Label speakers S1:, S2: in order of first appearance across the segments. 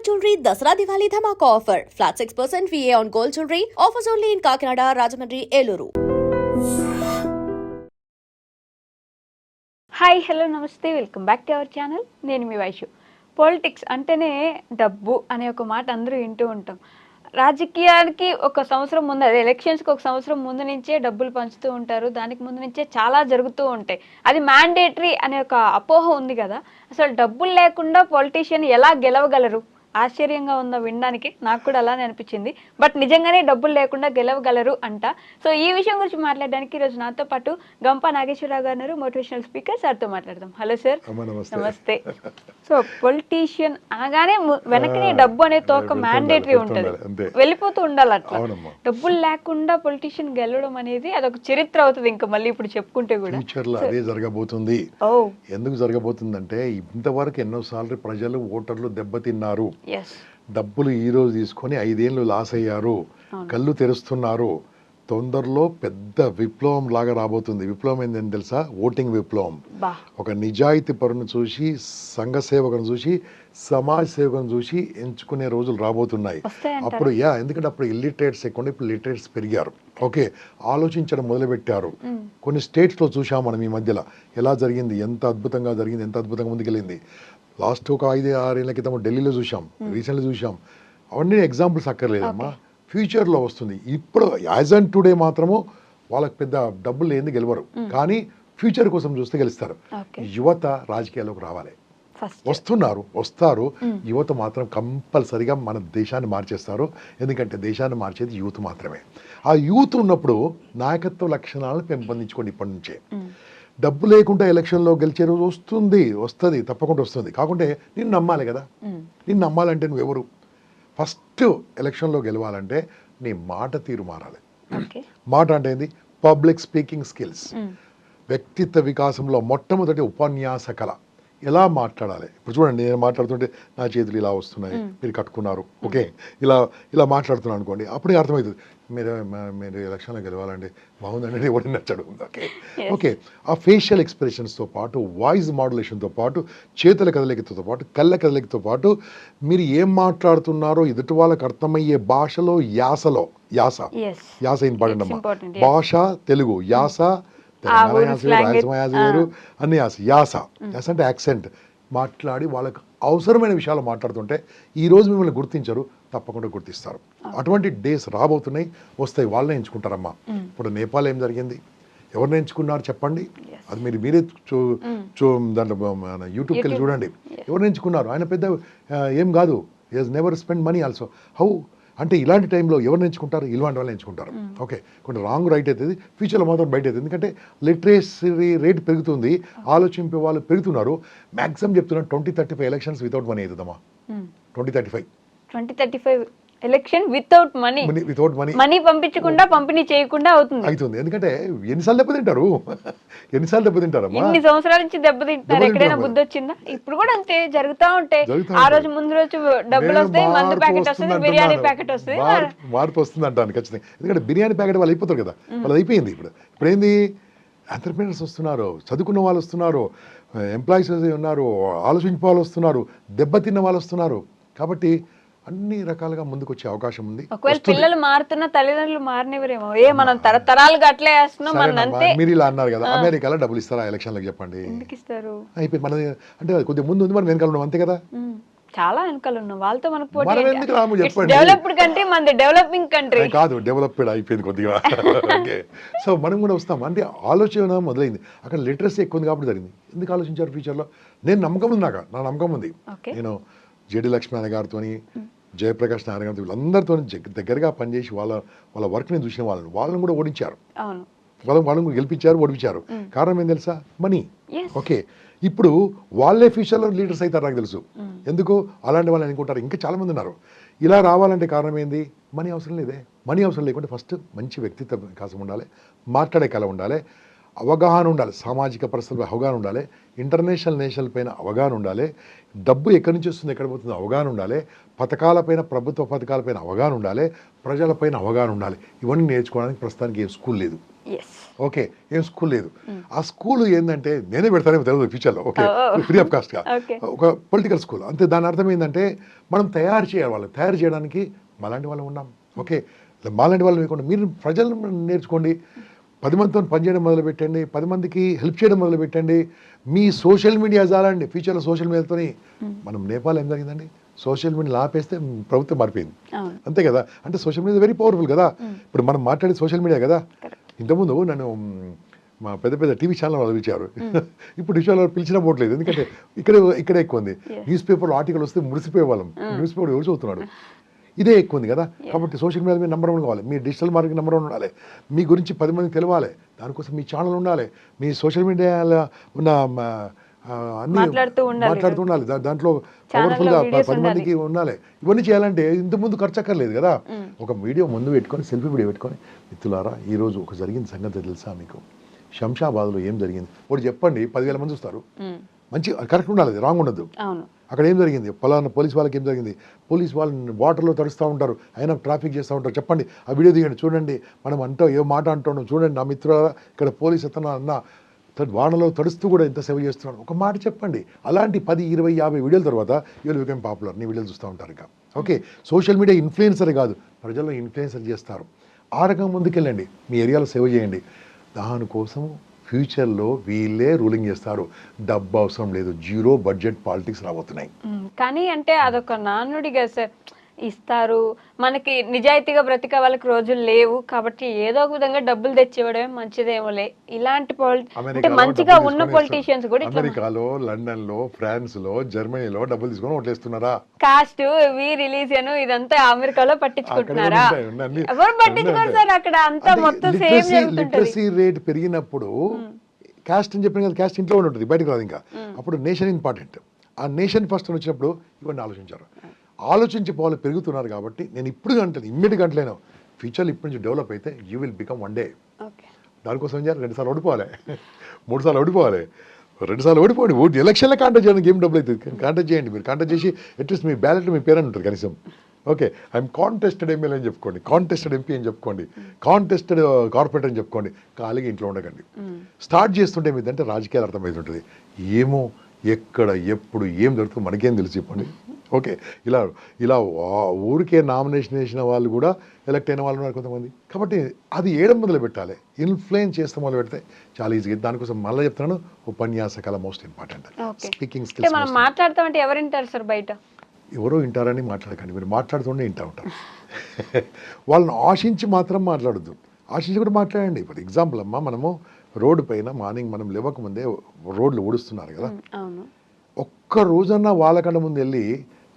S1: Jewelry Dasra Diwali Dhamaka offer. Flat 6% VA on gold jewelry. Offers only in Kakinada, Rajahmundry, Eluru.
S2: Hi hello నమస్తే welcome back to our channel. నేను మీ Vaishu. Politics అంటేనే డబ్బు అనే ఒక మాట అందరూ వింటూ ఉంటాం. రాజకీయానికి ఒక సంవత్సరం ముందు, అదే ఎలక్షన్స్కి ఒక సంవత్సరం ముందు నుంచే డబ్బులు పంచుతూ ఉంటారు. దానికి ముందు నుంచే చాలా జరుగుతూ ఉంటాయి. అది మ్యాండేటరీ అనే ఒక అపోహ ఉంది కదా. అసలు డబ్బులు లేకుండా పొలిటీషియన్ ఎలా గెలవగలరు? ఆశ్చర్యంగా ఉందా వినడానికి? నాకు కూడా అలానే అనిపించింది. బట్ నిజంగానే డబ్బులు లేకుండా గెలవగలరు అంట. సో ఈ విషయం గురించి మాట్లాడడానికి ఈరోజు నాతో పాటు గంప నాగేశ్వరరావు గారు, మోటివేషనల్ స్పీకర్, సార్తో మాట్లాడదాం. Hello sir. నమస్తే. సో పొలిటీషియన్ అనగానే వెనకనే డబ్బు అనేది ఒక మ్యాండేటరీ ఉంటుంది, వెళ్ళిపోతూ ఉండాలి. అట్లా డబ్బులు లేకుండా పొలిటీషియన్ గెలవడం అనేది అదొక చరిత్ర అవుతుంది. ఇంకా మళ్ళీ ఇప్పుడు చెప్పుకుంటే కూడా
S3: అదే జరగబోతుంది. ఎందుకు జరగబోతుందంటే ఇంతవరకు ఎన్నోసార్లు ప్రజలు, ఓటర్లు దెబ్బతిన్నారు. డబ్బులు ఈ రోజు తీసుకొని 5 ఏళ్ళు లాస్ అయ్యారు, కళ్ళు తెరుస్తున్నారు. తొందరలో పెద్ద విప్లవం లాగా రాబోతుంది. విప్లవం ఏంటని తెలుసా? ఓటింగ్ విప్లవం. ఒక నిజాయితీ పరుని చూసి, సంఘ సేవకుని చూసి, సమాజ సేవకుని చూసి ఎంచుకునే రోజులు రాబోతున్నాయి. అప్పుడు ఎందుకంటే అప్పుడు ఇల్లిటరేట్స్ ఎక్కువ, ఇప్పుడు లిటరేట్స్ పెరిగారు. ఓకే, ఆలోచించడం మొదలుపెట్టారు. కొన్ని స్టేట్స్లో చూసాం మనం ఈ మధ్యలో ఎలా జరిగింది, ఎంత అద్భుతంగా జరిగింది, ఎంత అద్భుతంగా ముందుకెళ్ళింది. లాస్ట్ ఒక 5-6 ఏళ్ల క్రితం ఢిల్లీలో చూసాం, రీసెంట్గా చూసాం. అవన్నీ ఎగ్జాంపుల్స్ అక్కర్లేదమ్మా, ఫ్యూచర్లో వస్తుంది. ఇప్పుడు యాజ్ అండ్ టుడే మాత్రము వాళ్ళకి పెద్ద డబ్బులు లేని గెలవరు, కానీ ఫ్యూచర్ కోసం చూస్తే గెలుస్తారు. యువత రాజకీయాల్లోకి రావాలి, వస్తారు. యువత మాత్రం కంపల్సరిగా మన దేశాన్ని మార్చేస్తారు. ఎందుకంటే దేశాన్ని మార్చేది యూత్ మాత్రమే. ఆ యూత్ ఉన్నప్పుడు నాయకత్వ లక్షణాలను పెంపొందించుకోండి ఇప్పటి నుంచే. డబ్బు లేకుండా ఎలక్షన్లో గెలిచే రోజు వస్తుంది, తప్పకుండా వస్తుంది. కాకుంటే నిన్ను నమ్మాలి కదా. నిన్ను నమ్మాలంటే నువ్వెవరు? ఫస్ట్ ఎలక్షన్లో గెలవాలంటే నీ మాట తీరు మారాలి. మాట అంటే ఏంది? Public speaking skills. వ్యక్తిత్వ వికాసంలో మొట్టమొదటి ఉపన్యాస కళ. ఎలా మాట్లాడాలి? ఇప్పుడు చూడండి, నేను మాట్లాడుతుంటే నా చేతులు ఇలా వస్తున్నాయి, మీరు కట్టుకున్నారు, ఓకే, ఇలా మాట్లాడుతున్నాను అనుకోండి, అప్పుడే అర్థమవుతుంది మీరు ఎలక్షన్లో గెలవాలండి, బాగుందండి, ఎవరిని నచ్చడు. ఓకే, ఆ ఫేషియల్ ఎక్స్ప్రెషన్స్తో పాటు, వాయిస్ మాడ్యులేషన్తో పాటు, చేతుల కదలికతో పాటు, కళ్ళ కదలికతో పాటు, మీరు ఏం మాట్లాడుతున్నారో ఎదుటి వాళ్ళకి అర్థమయ్యే భాషలో, యాస ఇంపార్టెంట్ అమ్మా. భాష తెలుగు, యాస అన్ని యాస అంటే యాక్సెంట్. మాట్లాడి వాళ్ళకి అవసరమైన విషయాలు మాట్లాడుతుంటే ఈరోజు మిమ్మల్ని గుర్తించరు, తప్పకుండా గుర్తిస్తారు. అటువంటి డేస్ రాబోతున్నాయి, వస్తాయి. వాళ్ళనే ఎంచుకుంటారమ్మా. ఇప్పుడు నేపాల్ ఏం జరిగింది? ఎవరిని ఎంచుకున్నారు చెప్పండి? అది మీరే దాంట్లో యూట్యూబ్కి వెళ్ళి చూడండి. ఎవరిని ఎంచుకున్నారు? ఆయన పెద్ద ఏం కాదు, he has never spend money also. How అంటే ఇలాంటి టైంలో ఎవరిని ఎంచుకుంటారు? ఇలాంటి వాళ్ళని ఎంచుకుంటారు. ఓకే, కొన్ని రాంగ్ రైట్ అవుతుంది, ఫ్యూచర్లో మాత్రం బయట అవుతుంది. ఎందుకంటే లిటరేసీ రేట్ పెరుగుతుంది, ఆలోచింపే వాళ్ళు పెరుగుతున్నారు. మ్యాక్సిమం చెప్తున్నాను 2035 ఎలక్షన్స్ వితౌట్ మనీ అవుతుందమ్మా.
S2: 2035 ఎలక్షన్ వితౌట్ మనీ పంపించకుండా, పంపిణీ చేయకుండా అవుతుంది.
S3: ఎందుకంటే ఎన్నిసార్లు దెబ్బతింటారు?
S2: ఎన్ని సంవత్సరాల నుంచి దెబ్బతింటారు? ఎక్కడైనా బుద్ధి వచ్చిందా? ఇప్పుడు కూడా అంతే జరుగుతూ ఉంటాయి. ఆ రోజు ముందు రోజు డబ్బులు వస్తాయి, మందు ప్యాకెట్ వస్తుంది, బిర్యానీ ప్యాకెట్ వస్తుంది.
S3: మార్పు వస్తుంది అంటాను ఖచ్చితంగా. ఎందుకంటే బిర్యానీ ప్యాకెట్ వాళ్ళు అయిపోతారు కదా, వాళ్ళు అయిపోయింది. ఇప్పుడు ఏంది? ఎంటర్ప్రీనర్స్ వస్తున్నారు, చదువుకున్న వాళ్ళు వస్తున్నారు, ఎంప్లాయీస్ ఉన్నారు, ఆలోచించే వాళ్ళు వస్తున్నారు, దెబ్బతిన్న వాళ్ళు వస్తున్నారు. కాబట్టి అన్ని రకాలుగా ముందుకు వచ్చే అవకాశం ఉంది.
S2: ఒకవేళ పిల్లలు మారుతున్న తల్లిదండ్రులు మారనివరేమో. మనం తరతరాలుగా అట్లే వేస్తున్నాం.
S3: మీరు ఇలా అన్నారు కదా, అమెరికాలో డబ్బులు ఇస్తారా ఎలక్షన్లకు? చెప్పండి.
S2: ఎందుకు ఇస్తారు?
S3: అయిపోయి మన అంటే కొద్దిగా ముందు ఉంది, మనం వెనకాల ఉన్నాం, అంతే కదా.
S2: చాలా వెనకాల ఉన్నాం, వాళ్ళతో మనకు పోటీ.
S3: ఎందుకు రాము చెప్పండి?
S2: డెవలప్డ్ కంట్రీ, మనది డెవలపింగ్ కంట్రీ
S3: కాదు, డెవలప్డ్ అయిపోయింది కొద్దిగా. సో మనం కూడా వస్తాం. అంటే ఆలోచన మొదలైంది. అక్కడ లిటరసీ ఎక్కువ ఉంది కాబట్టి జరిగింది. ఎందుకు ఆలోచించారు ఫ్యూచర్లో? నా నమ్మకం ఉంది. నేను జేడి లక్ష్మీనారాయణ గారితో, జయప్రకాష్ నారాయణ గారితో, వీళ్ళందరితో దగ్గరగా పనిచేసి వాళ్ళ వర్క్ని చూసిన వాళ్ళని కూడా ఓడించారు. వాళ్ళని గెలిపించారు, ఓడించారు. కారణం ఏం తెలుసా? మనీ. ఓకే, ఇప్పుడు వాళ్ళే ఫ్యూచర్లో లీడర్స్ అవుతారు నాకు తెలుసు. ఎందుకు అలాంటి వాళ్ళని అనుకుంటారు? ఇంకా చాలా మంది ఉన్నారు. ఇలా రావాలంటే కారణం ఏంది? మనీ అవసరం లేదే. మనీ అవసరం లేకుంటే ఫస్ట్ మంచి వ్యక్తిత్వ వికాసం ఉండాలి, మాట్లాడే కళ ఉండాలి, అవగాహన ఉండాలి, సామాజిక పరిస్థితులపై అవగాహన ఉండాలి, నేషనల్ పైన అవగాహన ఉండాలి, డబ్బు ఎక్కడి నుంచి వస్తుంది, ఎక్కడ పోతుందో అవగాహన ఉండాలి, పథకాలపైన, ప్రభుత్వ పథకాలపైన అవగాహన ఉండాలి, ప్రజలపైన అవగాహన ఉండాలి. ఇవన్నీ నేర్చుకోవడానికి ప్రస్తుతానికి ఏ స్కూల్ లేదు.
S2: ఎస్
S3: ఓకే, ఏం స్కూల్ లేదు. ఆ స్కూల్ ఏంటంటే నేనే పెడతానేమో తెలియదు ఫ్యూచర్లో, ఓకే, ఫ్రీ ఆఫ్ కాస్ట్గా ఒక పొలిటికల్ స్కూల్. అంతే, దాని అర్థం ఏంటంటే మనం తయారు చేయాలి, వాళ్ళు తయారు చేయడానికి మాలాంటి వాళ్ళు ఉన్నాం. ఓకే, మాలాంటి వాళ్ళు లేకుండా మీరు ప్రజలను నేర్చుకోండి, 10 మందితో పనిచేయడం మొదలు పెట్టండి, 10 మందికి హెల్ప్ చేయడం మొదలు పెట్టండి. మీ సోషల్ మీడియా చాలండి. ఫ్యూచర్లో సోషల్ మీడియాతోని మనం నేపాల్ ఏం జరిగిందండి, సోషల్ మీడియా ఆపేస్తే ప్రభుత్వం మారిపోయింది, అంతే కదా. అంటే సోషల్ మీడియా వెరీ పవర్ఫుల్ కదా. ఇప్పుడు మనం మాట్లాడేది సోషల్ మీడియా కదా. ఇంతకుముందు నన్ను మా పెద్ద పెద్ద టీవీ ఛానల్ వాళ్ళు పిలిచారు, ఇప్పుడు టీవీ పిలిచినా పోవట్లేదు, ఎందుకంటే ఇక్కడే ఎక్కువ ఉంది. న్యూస్ పేపర్లో ఆర్టికల్ వస్తే మురిసిపోయే వాళ్ళం, న్యూస్ పేపర్ ఎవరు చదువుతున్నాడు, ఇదే ఎక్కువ ఉంది కదా. కాబట్టి సోషల్ మీడియా మీద నెంబర్ 1 కావాలి, మీ డిజిటల్ మార్కెటింగ్ నెంబర్ 1 ఉండాలి, మీ గురించి 10 మందికి తెలవాలి, దానికోసం మీ ఛానల్ ఉండాలి, మీ సోషల్ మీడియాలో ఉన్న అన్ని మాట్లాడుతూ ఉండాలి, దాంట్లో పవర్ఫుల్గా 10 మందికి ఉండాలి. ఇవన్నీ చేయాలంటే ఇంతకుముందు ఖర్చు అక్కర్లేదు కదా. ఒక వీడియో ముందు పెట్టుకొని, సెల్ఫీ వీడియో పెట్టుకొని, మిత్రులారా ఈరోజు ఒక జరిగిన సంగతి తెలుసా మీకు, శంషాబాద్లో ఏం జరిగింది ఒకటి చెప్పండి, 10,000 మంది చూస్తారు. మంచి కరెక్ట్ ఉండాలి, రాంగ్ ఉండదు. అక్కడ ఏం జరిగింది, పలానా పోలీస్ వాళ్ళకి ఏం జరిగింది, పోలీస్ వాళ్ళని వాటర్లో తడుస్తూ ఉంటారు, అయినా ట్రాఫిక్ చేస్తూ ఉంటారు, చెప్పండి, ఆ వీడియో దిగండి, చూడండి, మనం ఏ మాట అంటున్నాం చూడండి, నా మిత్రులారా ఇక్కడ పోలీస్ అతను అన్న వానలో తడుస్తూ కూడా ఎంత సేవ చేస్తున్నాడు, ఒక మాట చెప్పండి. అలాంటి 10, 20, 50 వీడియోల తర్వాత వీళ్ళు బికమ్ పాపులర్, నీ వీడియోలు చూస్తూ ఉంటారు. ఇంకా ఓకే, సోషల్ మీడియా ఇన్ఫ్లుయెన్సర్ కాదు, ప్రజల్లో ఇన్ఫ్లుయెన్సర్ చేస్తారు. ఆ రకంగా ముందుకెళ్ళండి, మీ ఏరియాలో సేవ చేయండి. దానికోసం ఫ్యూచర్లో వీళ్ళే రూలింగ్ చేస్తారు, డబ్బు అవసరం లేదు, 0 బడ్జెట్ పాలిటిక్స్ రాబోతున్నాయి.
S2: కానీ అంటే అదొక నానుడిగా సార్, ఇస్తారు మనకి నిజాయితీగా బ్రతికే వాళ్ళకి రోజులు లేవు కాబట్టి ఏదో ఒక విధంగా డబ్బులు తెచ్చివ్వడమే మంచిదేమోలే. ఇలాంటి అంటే మంచిగా ఉన్న పొలిటీషియన్స్ కూడా
S3: అమెరికాలో, లండన్ లో, ఫ్రాన్స్ లో, జర్మనీలో డబ్బులు తీసుకొని ఓట్లేస్తున్నారా?
S2: కాస్ట్ రిలీజియన్ ఇదంతా అమెరికాలో పట్టించుకుంటున్నారా? ఎవరు పట్టించుకోరు సార్, అక్కడ అంతా మొత్తం సేమ్ జరుగుతుంటది.
S3: లిటరసీ రేట్ పెరిగినప్పుడు కాస్ట్ అని చెప్పిన కదా, కాస్ట్ ఇంట్లో ఉంటుంది, బయటకు రాదు. ఇంకా అప్పుడు నేషన్ ఇంపార్టెంట్. ఆ నేషన్ ఫస్ట్ వచ్చినప్పుడు ఇవన్నీ ఆలోచించారు. ఆలోచించే వాళ్ళు పెరుగుతున్నారు కాబట్టి నేను ఇప్పుడు గంటలు ఇమ్మీడియట్ గంటలేను, ఫ్యూచర్లో ఇప్పటి నుంచి డెవలప్ అయితే యూ విల్ బికమ్ 1 డే. దానికోసం ఏం చేయాలి, 2 సార్లు ఓడిపోవాలి, 3 సార్లు ఓడిపోవాలి, 2 సార్లు ఓడిపోండి. ఓటు ఎలక్షన్లో కాంటాక్ట్ చేయడానికి ఏం డబ్బులు అవుతుంది, కాంటాక్ట్ చేయండి. మీరు కాంటాక్ట్ చేసి అట్లీస్ట్ మీ బ్యాలెట్ మీ పేరు అని ఉంటుంది కనీసం. ఓకే, ఐఎమ్ కాంటెస్టెడ్ ఎమ్మెల్యే అని చెప్పుకోండి, కాంటెస్టెడ్ ఎంపీ అని చెప్పుకోండి, కాంటెస్టెడ్ కార్పొరేటర్ అని చెప్పుకోండి. ఖాళీగా ఇంట్లో ఉండకండి. స్టార్ట్ చేస్తుంటే మీదంటే రాజకీయాలు అర్థమవుతుంటుంది. ఏమో ఎక్కడ ఎప్పుడు ఏం జరుగుతుందో మనకేం తెలుసు చెప్పండి. ఓకే, ఇలా ఊరికే నామినేషన్ వేసిన వాళ్ళు కూడా ఎలక్ట్ అయిన వాళ్ళు ఉన్నారు కొంతమంది. కాబట్టి అది ఏడం మొదలు పెట్టాలి, ఇన్ఫ్లుయెన్స్ చేస్తే మొదలు పెడితే చాలా ఈజీగా. దానికోసం మళ్ళీ చెప్తున్నాను, ఉపన్యాస కళ మోస్ట్ ఇంపార్టెంట్. Speaking skills.
S2: మనం మాట్లాడతామంటే ఎవరు వింటారు సార్ బయట?
S3: ఎవరో వింటారని మాట్లాడకండి, మీరు మాట్లాడుతుండే వింటూ ఉంటారు. వాళ్ళని ఆశించి మాత్రం మాట్లాడద్దు, ఆశించి కూడా మాట్లాడండి. ఫర్ ఎగ్జాంపుల్ అమ్మా, మనము రోడ్డు పైన మార్నింగ్ మనం లేవకముందే రోడ్లు ఊడుస్తున్నారు కదా, ఒక్క రోజన్నా వాళ్ళకన్నా ముందు వెళ్ళి,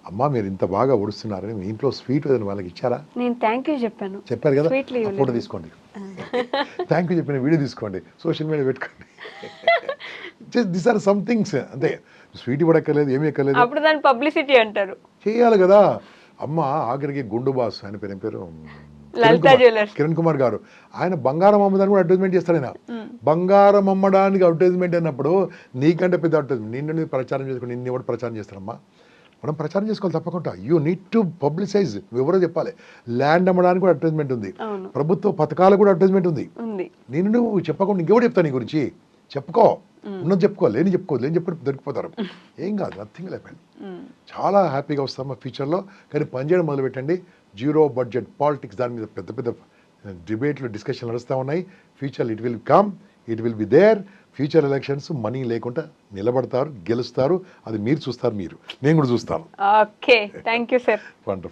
S3: అమ్మా మీరు ఇంత బాగా ఊడుస్తున్నారని మీ ఇంట్లో స్వీట్ ఏదైనా వాళ్ళకి ఇచ్చారా?
S2: నేను థ్యాంక్ యూ చెప్పాను,
S3: చెప్పారు కదా, ఫోటో తీసుకోండి, థ్యాంక్ యూ చెప్పిన వీడియో తీసుకోండి, సోషల్ మీడియా పెట్టుకోండి. This are some things. అంతే, స్వీట్ ఇవ్వడక్కర్లేదు, ఏమీ ఎక్కర్లేదు,
S2: అప్పుడు దాన్ని పబ్లిసిటీ అంటారు,
S3: చేయాలి కదా. అమ్మ ఆఖరికి గుండు బాస్, ఆయన పేరు కిరణ్ కుమార్ గారు, ఆయన బంగారం అమ్మడానికి కూడా అడ్వర్టైజ్మెంట్ చేస్తాడు. ఆయన బంగారం అమ్మడానికి అడ్వర్టైజ్మెంట్ అన్నప్పుడు నీకంటే పెద్ద అడ్వర్టైజ్మెంట్, నిన్ను ప్రచారం చేసుకుని నిన్ను ఎవరు ప్రచారం చేస్తారమ్మా? మనం ప్రచారం చేసుకోవాలి తప్పకుండా. యూ నీడ్ టు పబ్లిసైజ్, ఎవరో చెప్పాలి. ల్యాండ్ అమ్మడానికి కూడా అడ్వర్టైజ్మెంట్ ఉంది, ప్రభుత్వ పథకాలు కూడా అడ్వర్టైజ్మెంట్ ఉంది. నేను నువ్వు చెప్పకుండా ఇంకెవరు చెప్తాను నీ గురించి? చెప్పుకో, ఉన్నది చెప్పుకో, లేని చెప్పి దొరికిపోతారు. ఏం కాదు, నథింగ్ లెవెల్. చాలా హ్యాపీగా వస్తామా ఫ్యూచర్లో. కానీ పనిచేయడం మొదలు పెట్టండి. 0 బడ్జెట్ పాలిటిక్స్, దాని మీద పెద్ద పెద్ద డిబేట్లు, డిస్కషన్ నడుస్తూ ఉన్నాయి. Future it will come, it will be there. Future elections money లేకుండా నిలబడతారు, గెలుస్తారు. అది మీరు చూస్తారు, నేను కూడా చూస్తాను.
S2: Okay, thank you sir.
S3: Wonderful.